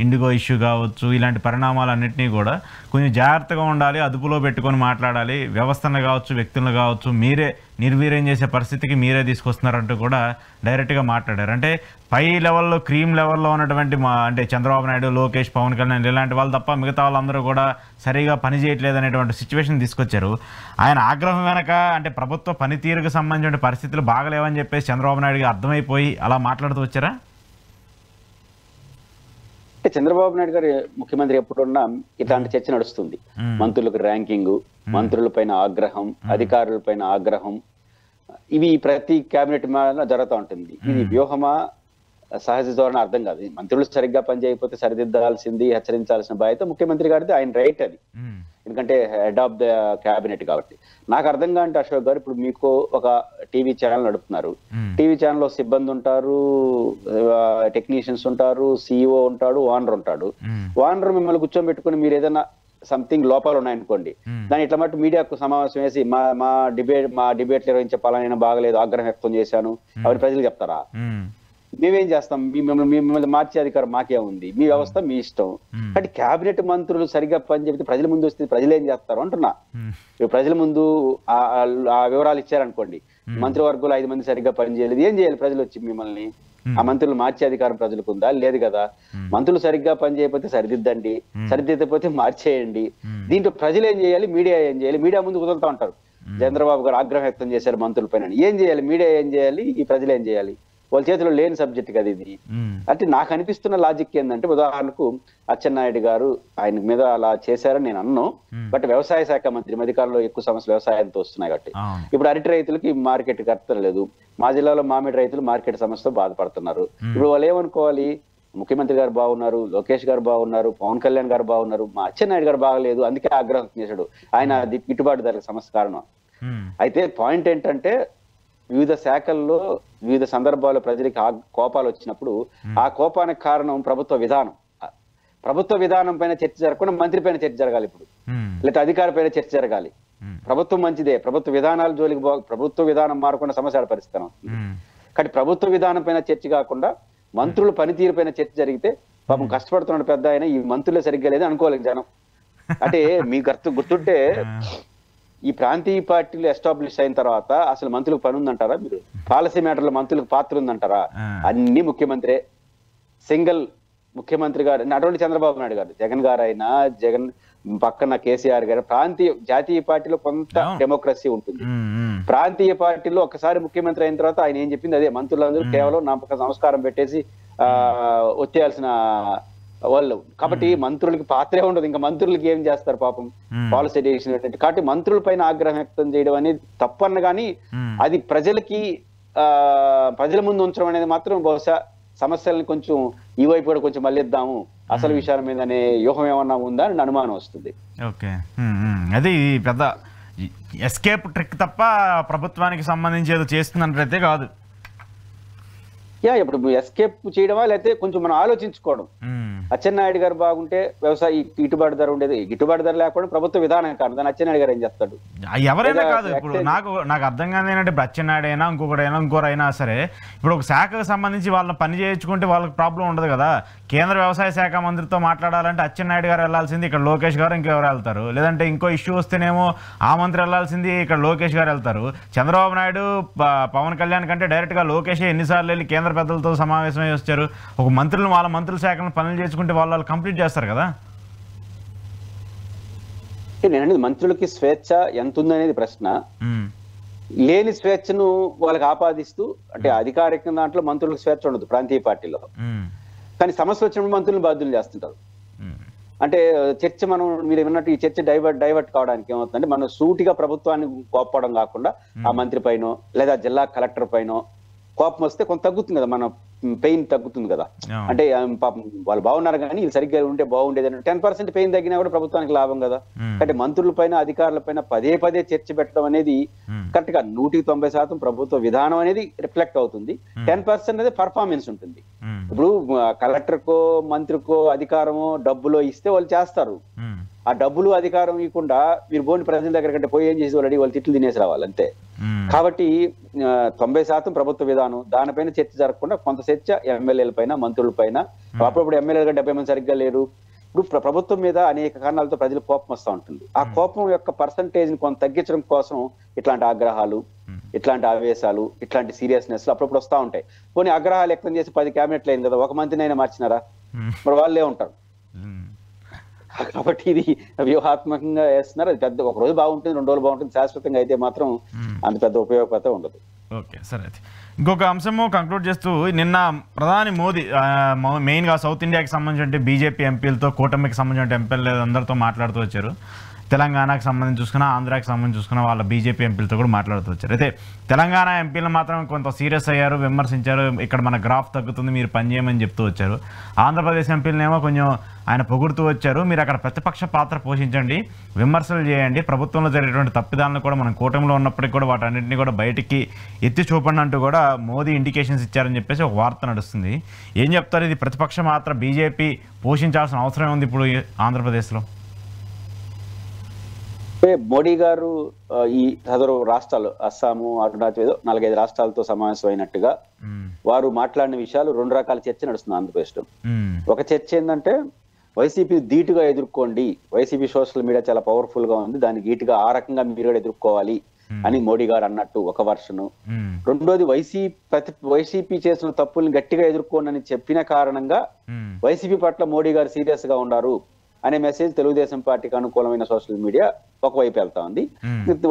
ఇండిగో ఇష్యూ కావచ్చు, ఇలాంటి పరిణామాలన్నింటినీ కూడా కొంచెం జాగ్రత్తగా ఉండాలి, అదుపులో పెట్టుకొని మాట్లాడాలి, వ్యవస్థను కావచ్చు, వ్యక్తులను కావచ్చు మీరే నిర్వీర్యం చేసే పరిస్థితికి మీరే తీసుకొస్తున్నారంటూ కూడా డైరెక్ట్గా మాట్లాడారు. అంటే పై లెవెల్లో, క్రీమ్ లెవెల్లో ఉన్నటువంటి అంటే చంద్రబాబు నాయుడు, లోకేష్, పవన్ కళ్యాణ్ ఇలాంటి వాళ్ళు తప్ప మిగతా వాళ్ళందరూ కూడా సరిగా పనిచేయట్లేదు అనేటువంటి సిచ్యువేషన్ తీసుకొచ్చారు. ఆయన ఆగ్రహం వెనక అంటే ప్రభుత్వ పనితీరుకు సంబంధించిన పరిస్థితులు బాగలేవని చెప్పేసి చంద్రబాబు నాయుడుకి అర్థమైపోయి అలా మాట్లాడుతూ వచ్చారా? అంటే చంద్రబాబు నాయుడు గారు ముఖ్యమంత్రి ఎప్పుడున్నా ఇట్లాంటి చర్చ నడుస్తుంది. మంత్రులకు ర్యాంకింగ్, మంత్రులపైన ఆగ్రహం, అధికారులపైన ఆగ్రహం, ఇవి ప్రతి కేబినెట్ జరుగుతూ ఉంటుంది. ఇది వ్యూహమా, సహజ ధోరణి అర్థం కాదు. మంత్రులు సరిగ్గా పనిచేయకపోతే సరిదిద్దాల్సింది, హెచ్చరించాల్సిన బాధ్యత ముఖ్యమంత్రి గారిది. ఆయన రైట్ అది, ఎందుకంటే హెడ్ ఆఫ్ ద క్యాబినెట్ కాబట్టి. నాకు అర్థం కాంటే అశోక్ గారు, ఇప్పుడు మీకు ఒక టీవీ ఛానల్ నడుపుతున్నారు. టీవీ ఛానల్లో సిబ్బంది ఉంటారు, టెక్నీషియన్స్ ఉంటారు, సిఇఓ ఉంటాడు, ఓనర్ ఉంటాడు. ఓనర్ మిమ్మల్ని కూర్చోబెట్టుకుని మీరు ఏదైనా సంథింగ్ లోపాలు ఉన్నాయనుకోండి, దాన్ని ఇట్లా మట్టు మీడియాకు సమావేశం వేసి మా డిబేట్లు నిర్వహించే పాలన బాగలేదు, ఆగ్రహం వ్యక్తం చేశాను అవన్నీ ప్రజలు చెప్తారా? మేమేం చేస్తాం? మిమ్మల్ని మార్చే అధికారం మాకే ఉంది, మీ వ్యవస్థ మీ ఇష్టం. అంటే కేబినెట్ మంత్రులు సరిగ్గా పని చెప్తే ప్రజల ముందు వస్తే ప్రజలు ఏం చేస్తారు అంటున్నా. ప్రజల ముందు ఆ వివరాలు ఇచ్చారనుకోండి, మంత్రివర్గంలో 5 మంది సరిగ్గా పని చేయలేదు, ఏం చేయాలి? ప్రజలు వచ్చి మిమ్మల్ని ఆ మంత్రులు మార్చే అధికారం ప్రజలకు ఉందా? లేదు కదా. మంత్రులు సరిగ్గా పని చేయకపోతే సరిదిద్దండి, సరిదిద్దకపోతే మార్చేయండి. దీంట్లో ప్రజలు ఏం చేయాలి? మీడియా ఏం చేయాలి? మీడియా ముందు కుదురుతూ ఉంటారు. చంద్రబాబు గారు ఆగ్రహం వ్యక్తం చేశారు మంత్రులపైన, ఏం చేయాలి? మీడియా ఏం చేయాలి? ఈ ప్రజలు ఏం చేయాలి? వాళ్ళ చేతిలో లేని సబ్జెక్ట్ కదా ఇది. అంటే నాకు అనిపిస్తున్న లాజిక్ ఏంటంటే, ఉదాహరణకు అచ్చెన్నాయుడు గారు ఆయన మీద అలా చేశారని నేను అన్నాను. బట్ వ్యవసాయ శాఖ మంత్రి అధికారంలో ఎక్కువ సమస్యలు వ్యవసాయంతో వస్తున్నాయి కాబట్టి ఇప్పుడు అరటి రైతులకి మార్కెట్ కట్టలేదు. మా జిల్లాలో మామిడి రైతులు మార్కెట్ సమస్యతో బాధపడుతున్నారు. ఇప్పుడు వాళ్ళు ఏమనుకోవాలి? ముఖ్యమంత్రి గారు బాగున్నారు, లోకేష్ గారు బాగున్నారు, పవన్ కళ్యాణ్ గారు బాగున్నారు, మా అచ్చెన్నాయుడు గారు బాగలేదు, అందుకే ఆగ్రహం చేశాడు, ఆయన గిట్టుబాటు ధరల సమస్య కారణం. అయితే పాయింట్ ఏంటంటే, వివిధ శాఖల్లో వివిధ సందర్భాల్లో ప్రజలకి కోపాలు వచ్చినప్పుడు ఆ కోపానికి కారణం ప్రభుత్వ విధానం. ప్రభుత్వ విధానం పైన చర్చ జరగకుండా మంత్రి పైన చర్చ జరగాలి, ఇప్పుడు లేదా అధికారి పైన చర్చ జరగాలి. ప్రభుత్వం మంచిదే, ప్రభుత్వ విధానాల జోలికి ప్రభుత్వ విధానం మారకుండా సమస్య పరిస్థితి. కానీ ప్రభుత్వ విధానం పైన చర్చ కాకుండా మంత్రుల పనితీరు పైన చర్చ జరిగితే పాపం కష్టపడుతున్నాడు పెద్ద ఆయన, ఈ మంత్రులే సరిగ్గా లేదు అనుకోవాలి జనం. అంటే మీకు గుర్తుంటే ఈ ప్రాంతీయ పార్టీలు ఎస్టాబ్లిష్ అయిన తర్వాత అసలు మంత్రులకు పని ఉందంటారా? మీరు పాలసీ మ్యాటర్లో మంత్రులకు పాత్ర ఉందంటారా? అన్ని ముఖ్యమంత్రే, సింగిల్ ముఖ్యమంత్రి గారు, అటువంటి చంద్రబాబు నాయుడు గారు, జగన్ గారు అయినా, జగన్ పక్కన కేసీఆర్ గారు. జాతీయ పార్టీలో కొంత డెమోక్రసీ ఉంటుంది. ప్రాంతీయ పార్టీలో ఒకసారి ముఖ్యమంత్రి అయిన తర్వాత ఆయన ఏం చెప్పింది అదే. మంత్రులందరూ కేవలం నమ్మక సంస్కారం పెట్టేసి వచ్చేయాల్సిన వాళ్ళు కాబట్టి మంత్రులకి పాత్రే ఉండదు. ఇంకా మంత్రులకి ఏం చేస్తారు పాపం, పాలసీ డెసిషన్. కాబట్టి మంత్రుల పైన ఆగ్రహం వ్యక్తం చేయడం అనేది తప్పన్న కానీ అది ప్రజలకి ప్రజల ముందు ఉంచడం అనేది మాత్రం బహుశా సమస్యలను కొంచెం ఈ వైపు కూడా కొంచెం మళ్ళిద్దాము అసలు విషయాల మీద అనే వ్యూహం ఏమన్నా ఉందా అని అనుమానం వస్తుంది. ఓకే, అది పెద్ద ఎస్కేప్ ట్రిక్ తప్ప ప్రభుత్వానికి సంబంధించి ఏదో చేస్తున్నట్లయితే కాదు. ఇప్పుడు ఎస్కేప్ చేయడమా లేకపోతే కొంచెం మనం ఆలోచించుకోవడం. అచ్చెన్నాయుడు గారు బాగుంటే వ్యవసాయ గిట్టుబాటు ధర ఉండేది, గిట్టుబాటు ధర లేకుండా ప్రభుత్వ విధానం కాదు, దాన్ని అచ్చెన్నాయుడు గారు ఏం చేస్తాడు? ఎవరైనా కాదు, ఇప్పుడు నాకు అర్థం కాదు ఏంటంటే ఇప్పుడు అచ్చెన్నాయుడు అయినా ఇంకోరైనా సరే ఇప్పుడు ఒక శాఖకు సంబంధించి వాళ్ళని పని చేయించుకుంటే వాళ్ళకి ప్రాబ్లం ఉండదు కదా. కేంద్ర వ్యవసాయ శాఖ మంత్రితో మాట్లాడాలంటే అచ్చెన్నాయుడు గారు వెళ్లాల్సింది, ఇక్కడ లోకేష్ గారు ఇంకెవరు వెళ్తారు? లేదంటే ఇంకో ఇష్యూ వస్తేనేమో ఆ మంత్రి వెళ్లాల్సింది, ఇక్కడ లోకేష్ గారు వెళ్తారు. చంద్రబాబు నాయుడు పవన్ కళ్యాణ్ కంటే డైరెక్ట్గా లోకేష్ ఎన్నిసార్లు వెళ్ళి కేంద్ర పెద్దలతో సమావేశమై వచ్చారు. ఒక మంత్రులు వాళ్ళ మంత్రుల శాఖలను పనులు చేసుకుంటే వాళ్ళు కంప్లీట్ చేస్తారు కదా. నేను మంత్రులకి స్వేచ్ఛ ఎంత ఉందనేది ప్రశ్న. లేని స్వేచ్ఛను వాళ్ళకి ఆపాదిస్తూ, అంటే అధికారిక దాంట్లో మంత్రులకు స్వేచ్ఛ ఉండదు ప్రాంతీయ పార్టీలో, కానీ సమస్య వచ్చినప్పుడు మంత్రులను బాధ్యులు చేస్తుంటారు. అంటే చర్చ మీరు ఏమన్నట్టు ఈ చర్చ డైవర్ట్ కావడానికి ఏమవుతుందంటే, మనం సూటిగా ప్రభుత్వాన్ని కోపడం కాకుండా ఆ మంత్రి పైనో లేదా జిల్లా కలెక్టర్ పైనో కోపం వస్తే కొంత తగ్గుతుంది కదా, మన పెయిన్ తగ్గుతుంది కదా. అంటే పాపం వాళ్ళు బాగున్నారు కానీ ఇది సరిగ్గా ఉంటే బాగుండేది అని 10% పెయిన్ తగ్గినా కూడా ప్రభుత్వానికి లాభం కదా. అంటే మంత్రుల పైన అధికారుల పైన పదే చర్చ పెట్టడం అనేది కరెక్ట్ గా 190% ప్రభుత్వ విధానం అనేది రిఫ్లెక్ట్ అవుతుంది. 10% అనేది పర్ఫార్మెన్స్ ఉంటుంది. ఇప్పుడు కలెక్టర్కో మంత్రికో అధికారమో డబ్బులో ఇస్తే వాళ్ళు చేస్తారు. ఆ డబ్బులు అధికారం ఇవ్వకుండా మీరు బోని ప్రజల దగ్గర కంటే పోయి ఏం చేసి వాళ్ళు తిట్లు తినేసి రావాలి అంతే. కాబట్టి 90% ప్రభుత్వ విధానం, దానిపైన చర్చ జరగకుండా కొంత చర్చ ఎమ్మెల్యేల పైన మంత్రుల పైన. అప్పుడప్పుడు ఎమ్మెల్యేలు 70 మంది సరిగ్గా లేరు. ఇప్పుడు ప్రభుత్వం మీద అనేక కారణాలతో ప్రజలకు కోపం వస్తూ ఉంటుంది. ఆ కోపం యొక్క పర్సంటేజ్ ని కొంత తగ్గించడం కోసం ఇట్లాంటి ఆగ్రహాలు, ఇట్లాంటి ఆవేశాలు, ఇట్లాంటి సీరియస్నెస్ అప్పుడప్పుడు వస్తూ ఉంటాయి. పోనీ ఆగ్రహాలు వ్యక్తం చేసి 10 క్యాబినెట్లు అయింది కదా, ఒక మంత్రినైనా మార్చినారా? మరి వాళ్ళే ఉంటారు. కాబట్టి ఇది వ్యూహాత్మకంగా వేస్తున్నారు. అది పెద్ద ఒక రోజు బాగుంటుంది, 2 రోజులు బాగుంటుంది, శాశ్వతంగా అయితే మాత్రం అంత పెద్ద ఉపయోగపత ఉండదు. ఓకే సరే. అయితే ఇంకొక అంశము కంక్లూడ్ చేస్తూ, నిన్న ప్రధాని మోదీ మెయిన్గా సౌత్ ఇండియాకి సంబంధించిన బీజేపీ ఎంపీలతో, కూటమికి సంబంధించిన ఎంపీలు అందరితో మాట్లాడుతూ వచ్చారు. తెలంగాణకు సంబంధించి చూసుకున్నా, ఆంధ్రాకి సంబంధించి చూసుకున్నా వాళ్ళ బీజేపీ ఎంపీలతో కూడా మాట్లాడుతూ వచ్చారు. అయితే తెలంగాణ ఎంపీలు మాత్రం కొంత సీరియస్ అయ్యారు, విమర్శించారు. ఇక్కడ మన గ్రాఫ్ తగ్గుతుంది, మీరు పని చేయమని చెప్తూ వచ్చారు. ఆంధ్రప్రదేశ్ ఎంపీలనేమో కొంచెం ఆయన పొగుడుతూ వచ్చారు. మీరు అక్కడ ప్రతిపక్ష పాత్ర పోషించండి, విమర్శలు చేయండి, ప్రభుత్వంలో జరిగేటువంటి తప్పిదాలను కూడా మనం కూటమిలో ఉన్నప్పటికీ కూడా వాటన్నింటినీ కూడా బయటికి ఎత్తి చూపండి అంటూ కూడా మోదీ ఇండికేషన్స్ ఇచ్చారని చెప్పేసి ఒక వార్త నడుస్తుంది. ఏం చెప్తారు? ఇది ప్రతిపక్ష పాత్ర బీజేపీ పోషించాల్సిన అవసరం ఉంది ఇప్పుడు ఆంధ్రప్రదేశ్లో? మోడీ గారు ఈ సదరు రాష్ట్రాలు అస్సాము, అరుణాచల్ 4-5 రాష్ట్రాలతో సమావేశం అయినట్టుగా వారు మాట్లాడిన విషయాలు 2 రకాల చర్చ నడుస్తుంది ఆంధ్రప్రదేశ్లో. ఒక చర్చ ఏంటంటే వైసీపీ ధీటుగా ఎదుర్కోండి, వైసీపీ సోషల్ మీడియా చాలా పవర్ఫుల్ గా ఉంది, దాన్ని ధీటుగా ఆ రకంగా మీరు కూడా ఎదుర్కోవాలి అని మోడీ గారు అన్నట్టు ఒక వర్షను. రెండోది వైసీపీ చేసిన తప్పుల్ని గట్టిగా ఎదుర్కోండి అని చెప్పిన కారణంగా వైసీపీ పట్ల మోడీ గారు సీరియస్ గా ఉన్నారు అనే మెసేజ్ తెలుగుదేశం పార్టీకి అనుకూలమైన సోషల్ మీడియా ఒకవైపు వెళ్తా ఉంది.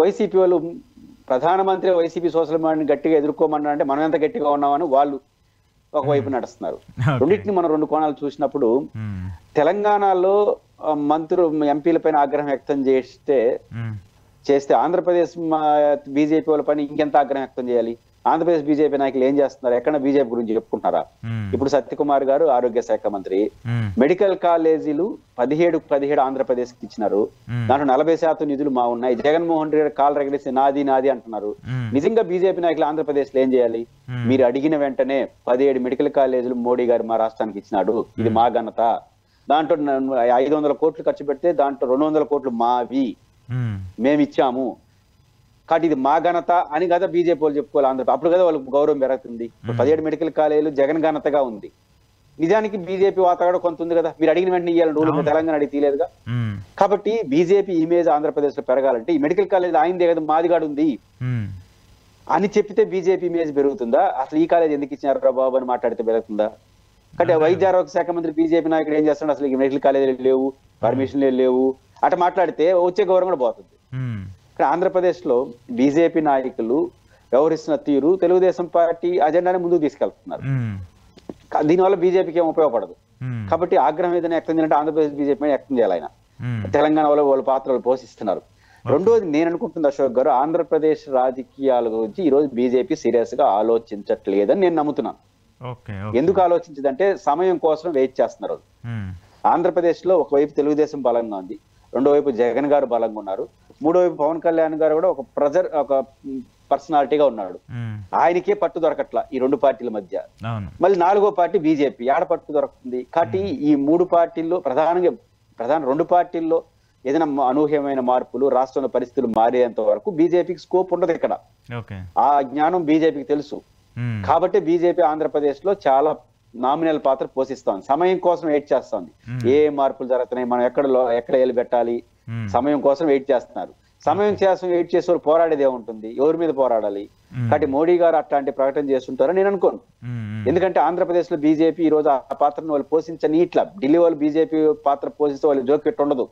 వైసీపీ వాళ్ళు ప్రధానమంత్రి వైసీపీ సోషల్ మీడియాని గట్టిగా ఎదుర్కోమన్నా అంటే మనం ఎంత గట్టిగా ఉన్నామని వాళ్ళు ఒకవైపు నడుస్తున్నారు. రెండింటిని మనం 2 కోణాలు చూసినప్పుడు, తెలంగాణలో మంత్రులు ఎంపీల పైన ఆగ్రహం వ్యక్తం చేస్తే ఆంధ్రప్రదేశ్ బీజేపీ వాళ్ళ పైన ఇంకెంత ఆగ్రహం వ్యక్తం చేయాలి? ఆంధ్రప్రదేశ్ బీజేపీ నాయకులు ఏం చేస్తున్నారు? ఎక్కడ బీజేపీ గురించి చెప్పుకుంటున్నారా? ఇప్పుడు సత్యకుమార్ గారు ఆరోగ్య శాఖ మంత్రి, మెడికల్ కాలేజీలు 17 ఆంధ్రప్రదేశ్ కి ఇచ్చినారు, దాంట్లో 40% నిధులు మా ఉన్నాయి. జగన్మోహన్ రెడ్డి కాల్ రగడేసి నాది అంటున్నారు. నిజంగా బీజేపీ నాయకులు ఆంధ్రప్రదేశ్ లో ఏం చేయాలి? మీరు అడిగిన వెంటనే 17 మెడికల్ కాలేజీలు మోడీ గారు మా రాష్ట్రానికి ఇచ్చినాడు, ఇది మా ఘనత. దాంట్లో 500 కోట్లు ఖర్చు పెడితే దాంట్లో 200 కోట్లు మావి, మేమిచ్చాము, కాబట్టి ఇది మా ఘనత అని కదా బీజేపీ వాళ్ళు చెప్పుకోవాలి ఆంధ్రప్రదేశ్. అప్పుడు కదా వాళ్ళకి గౌరవం పెరుగుతుంది. 17 మెడికల్ కాలేజీలు జగన్ ఘనతగా ఉంది. నిజానికి బీజేపీ వాతావరణం కొంత ఉంది కదా, మీరు అడిగిన వెంటనే ఇవ్వాలని రూల్ తెలంగాణ అడిగి తీయలేదుగా. కాబట్టి బీజేపీ ఇమేజ్ ఆంధ్రప్రదేశ్ లో పెరగాలంటే ఈ మెడికల్ కాలేజ్ ఆయనదే కదా, మాదిగాడు ఉంది అని చెప్పితే బీజేపీ ఇమేజ్ పెరుగుతుందా? అసలు ఈ కాలేజ్ ఎందుకు ఇచ్చినారు బాబు అని మాట్లాడితే పెరుగుతుందా? అంటే వైద్య ఆరోగ్య శాఖ మంత్రి బీజేపీ నాయకుడు ఏం చేస్తున్నాడు? అసలు ఈ మెడికల్ కాలేజీలు లేవు, పర్మిషన్లు లేవు అట్లా మాట్లాడితే వచ్చే గౌరవం కూడా పోతుంది. ఆంధ్రప్రదేశ్ లో బీజేపీ నాయకులు వ్యవహరిస్తున్న తీరు తెలుగుదేశం పార్టీ అజెండాని ముందుకు తీసుకెళ్తున్నారు. దీనివల్ల బీజేపీకి ఏం ఉపయోగపడదు. కాబట్టి ఆగ్రహం ఏదైనా వ్యక్తం చేయాలంటే ఆంధ్రప్రదేశ్ బీజేపీ మీద వ్యక్తం చేయాలి. ఆయన తెలంగాణ వాళ్ళ పాత్రలు పోషిస్తున్నారు. రెండోది నేను అనుకుంటుంది అశోక్ గారు, ఆంధ్రప్రదేశ్ రాజకీయాల గురించి ఈ రోజు బీజేపీ సీరియస్ గా ఆలోచించట్లేదని నేను నమ్ముతున్నాను. ఎందుకు ఆలోచించదంటే సమయం కోసం వెయిట్ చేస్తున్నారు. ఆంధ్రప్రదేశ్ లో ఒకవైపు తెలుగుదేశం బలంగా ఉంది, రెండో వైపు జగన్ గారు బలంగా ఉన్నారు, మూడో వైపు పవన్ కళ్యాణ్ గారు కూడా ఒక పర్సనాలిటీగా ఉన్నాడు. ఆయనకే పట్టు దొరకట్లా ఈ రెండు పార్టీల మధ్య. మళ్ళీ నాలుగో పార్టీ బీజేపీ, ఆడ పట్టు దొరుకుతుంది. కాబట్టి ఈ మూడు పార్టీల్లో ప్రధాన రెండు పార్టీల్లో ఏదైనా అనూహ్యమైన మార్పులు, రాష్ట్రంలో పరిస్థితులు మారేంత వరకు బీజేపీకి స్కోప్ ఉండదు ఇక్కడ. ఆ జ్ఞానం బీజేపీకి తెలుసు. కాబట్టి బీజేపీ ఆంధ్రప్రదేశ్ లో చాలా నామినల్ పాత్ర పోషిస్తోంది. సమయం కోసం వెయిట్ చేస్తోంది. ఏ మార్పులు జరుగుతున్నాయి, మనం ఎక్కడ ఏలు పెట్టాలి, సమయం కోసం వెయిట్ చేస్తున్నారు. సమయం కోసం వెయిట్ చేసే వాళ్ళు పోరాడేది ఏముంటుంది, ఎవరి మీద పోరాడాలి? కాబట్టి మోడీ గారు అట్లాంటి ప్రకటన చేస్తుంటారని నేను అనుకోను. ఎందుకంటే ఆంధ్రప్రదేశ్ లో బీజేపీ ఈ రోజు ఆ పాత్రను వాళ్ళు పోషించని ఇట్లా ఢిల్లీ వాళ్ళు బీజేపీ పాత్ర పోషిస్తే వాళ్ళు జోక్యం ఉండదు.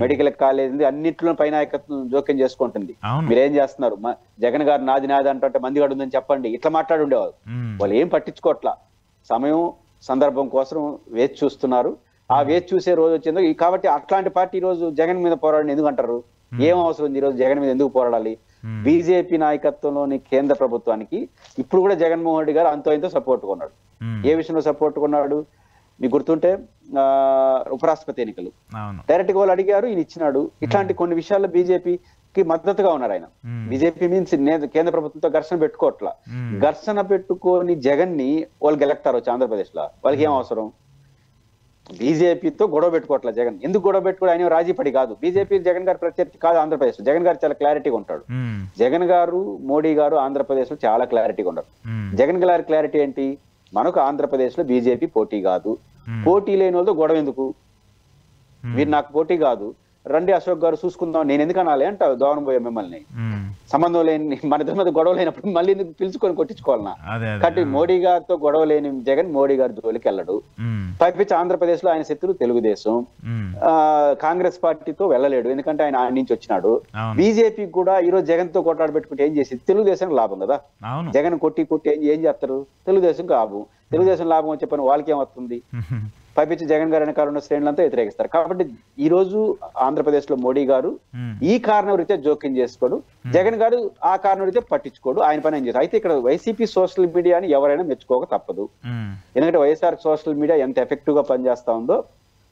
మెడికల్ కాలేజ్ అన్నింటిలో పైన జోక్యం చేసుకుంటుంది. మీరేం చేస్తున్నారు, జగన్ గారు నాది అంటే మంది ఉందని చెప్పండి, ఇట్లా మాట్లాడి ఉండేవారు. వాళ్ళు ఏం పట్టించుకోవట్లా. సమయం సందర్భం కోసం వేచి చూస్తున్నారు. ఆ వేచి చూసే రోజు వచ్చిందో. కాబట్టి అట్లాంటి పార్టీ ఈ రోజు జగన్ మీద పోరాడని ఎందుకు అంటారు? ఏం అవసరం ఉంది ఈ రోజు జగన్ మీద ఎందుకు పోరాడాలి? బీజేపీ నాయకత్వంలోని కేంద్ర ప్రభుత్వానికి ఇప్పుడు కూడా జగన్మోహన్ రెడ్డి గారు అంతో ఎంతో సపోర్ట్ కొన్నాడు. ఏ విషయంలో సపోర్ట్ కొన్నాడు మీకు గుర్తుంటే, ఉపరాష్ట్రపతి ఎన్నికలు డైరెక్ట్ గా వాళ్ళు అడిగారు, ఈయన ఇచ్చినాడు. ఇట్లాంటి కొన్ని విషయాల్లో బీజేపీకి మద్దతుగా ఉన్నారు ఆయన. బీజేపీ మీన్స్ కేంద్ర ప్రభుత్వంతో ఘర్షణ పెట్టుకోవట్లా. ఘర్షణ పెట్టుకొని జగన్ ని వాళ్ళు గెలుస్తారు ఆంధ్రప్రదేశ్ లో. వాళ్ళకి ఏం అవసరం? బీజేపీతో గొడవ పెట్టుకోవట్లా జగన్. ఎందుకు గొడవ పెట్టుకోవడం? ఆయన రాజీ పడి కాదు. బీజేపీ జగన్ గారు ప్రత్యర్థి కాదు ఆంధ్రప్రదేశ్ లో. జగన్ గారు చాలా క్లారిటీగా ఉంటాడు. జగన్ గారు, మోడీ గారు ఆంధ్రప్రదేశ్ లో చాలా క్లారిటీగా ఉంటారు. జగన్ గారి క్లారిటీ ఏంటి? మనకు ఆంధ్రప్రదేశ్ లో బీజేపీ పోటీ కాదు. పోటీ లేని వాళ్ళతో గొడవ ఎందుకు? మీరు నాకు పోటీ కాదు, రండి అశోక్ గారు చూసుకుందాం, నేను ఎందుకు అనాలి అంటావు దోవన పోయే మిమ్మల్ని. సంబంధం లేని మన ఇద్దరి మీద గొడవ లేనప్పుడు మళ్ళీ ఎందుకు పిలుచుకొని కొట్టించుకోవాలన్నా? కాబట్టి మోడీ గారితో గొడవ లేని జగన్ మోడీ గారి జోలికి వెళ్ళడు. పైపించి ఆంధ్రప్రదేశ్ లో ఆయన శత్రువు తెలుగుదేశం, కాంగ్రెస్ పార్టీతో వెళ్ళలేడు, ఎందుకంటే ఆయన ఆయన నుంచి వచ్చినాడు. బీజేపీకి కూడా ఈ రోజు జగన్ తో కొట్లాడ పెట్టుకుంటే ఏం చేసి తెలుగుదేశం లాభం కదా. జగన్ కొట్టి ఏం చేస్తారు? తెలుగుదేశం లాభం. తెలుగుదేశం లాభం వచ్చే పని వాళ్ళకి ఏమవుతుంది? పైపించి జగన్ గారి వెనకాల ఉన్న శ్రేణులంతా వ్యతిరేకిస్తారు. కాబట్టి ఈ రోజు ఆంధ్రప్రదేశ్ లో మోడీ గారు ఈ కారణం రీత్యా జోక్యం చేసుకోడు, జగన్ గారు ఆ కారణం రీత్యా పట్టించుకోడు. ఆయన పని ఏం చేస్తారు. అయితే ఇక్కడ వైసీపీ సోషల్ మీడియాని ఎవరైనా మెచ్చుకోక తప్పదు. ఎందుకంటే వైఎస్ఆర్ సోషల్ మీడియా ఎంత ఎఫెక్టివ్ గా పనిచేస్తా ఉందో.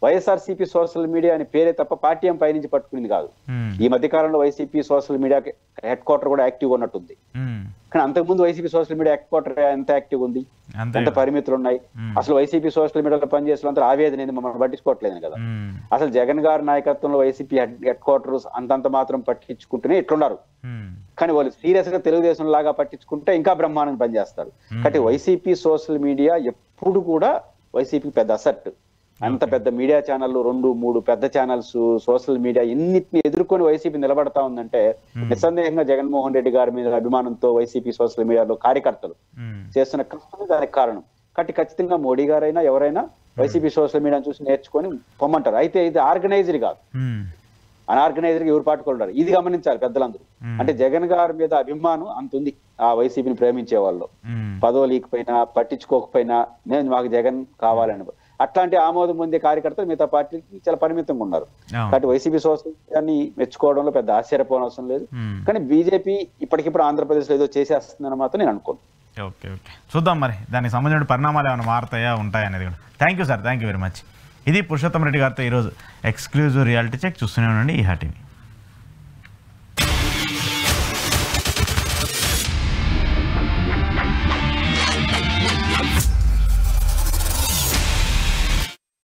వైఎస్ఆర్సీపీ సోషల్ మీడియా అని పేరే తప్ప పార్టీ ఏం పైనుంచి పట్టుకునేది కాదు. ఈ మధ్య కాలంలో YCP social media head quarter కూడా యాక్టివ్ ఉన్నట్టుంది. కానీ అంతకుముందు YCP social media head quarter ఎంత యాక్టివ్ ఉంది, ఎంత పరిమితులు ఉన్నాయి? అసలు వైసీపీ సోషల్ మీడియాలో పనిచేసిన ఆవేదన మమ్మల్ని పట్టించుకోవట్లేదు కదా. అసలు జగన్ గారి నాయకత్వంలో వైసీపీ హెడ్ క్వార్టర్ అంతంత మాత్రం పట్టించుకుంటూనే ఇట్లున్నారు. కానీ వాళ్ళు సీరియస్ గా తెలుగుదేశం లాగా పట్టించుకుంటే ఇంకా బ్రహ్మాండంగా పనిచేస్తారు. కాబట్టి వైసీపీ సోషల్ మీడియా ఎప్పుడు కూడా వైసీపీ పెద్ద అసెట్. అంత పెద్ద మీడియా ఛానళ్ళు, 2-3 పెద్ద ఛానల్స్, సోషల్ మీడియా ఇన్నిటిని ఎదుర్కొని వైసీపీ నిలబడతా ఉందంటే నిస్సందేహంగా జగన్మోహన్ రెడ్డి గారి మీద అభిమానంతో వైసీపీ సోషల్ మీడియాలో కార్యకర్తలు చేస్తున్న కష్టమే దానికి కారణం. కాబట్టి ఖచ్చితంగా మోడీ గారైనా ఎవరైనా వైసీపీ సోషల్ మీడియాను చూసి నేర్చుకొని పొమ్మంటారు. అయితే ఇది ఆర్గనైజ్డ్ కాదు, అనార్గనైజ్డ్ గా ఎవరు పాటుకుంటారు. ఇది గమనించాలి పెద్దలందరూ. అంటే జగన్ గారి మీద అభిమానం అంత ఉంది ఆ వైసీపీని ప్రేమించే వాళ్ళు. పదవులు లేకపోయినా పట్టించుకోకపోయినా నేను మాకు జగన్ కావాలని అట్లాంటి ఆమోదం పొందే కార్యకర్తలు మిగతా పార్టీకి చాలా పరిమితంగా ఉన్నారు. కాబట్టి వైసీపీ సోషల్ మీడియాని మెచ్చుకోవడంలో పెద్ద ఆశ్చర్యపోవడం అవసరం లేదు. కానీ బీజేపీ ఇప్పటికిప్పుడు ఆంధ్రప్రదేశ్ లో ఏదో చేసేస్తుందని మాత్రం నేను అనుకోను. ఓకే ఓకే, చూద్దాం మరి దానికి సంబంధించిన పరిణామాలు ఏమైనా మారుతాయా ఉంటాయా అనేది కూడా. Thank you sir, thank you very much. ఇది పురుషోత్తం రెడ్డి గారితో ఈరోజు ఎక్స్క్లూజివ్ రియాలిటీ చెక్. చూస్తూనే ఉండండి ఈహా టీవీ.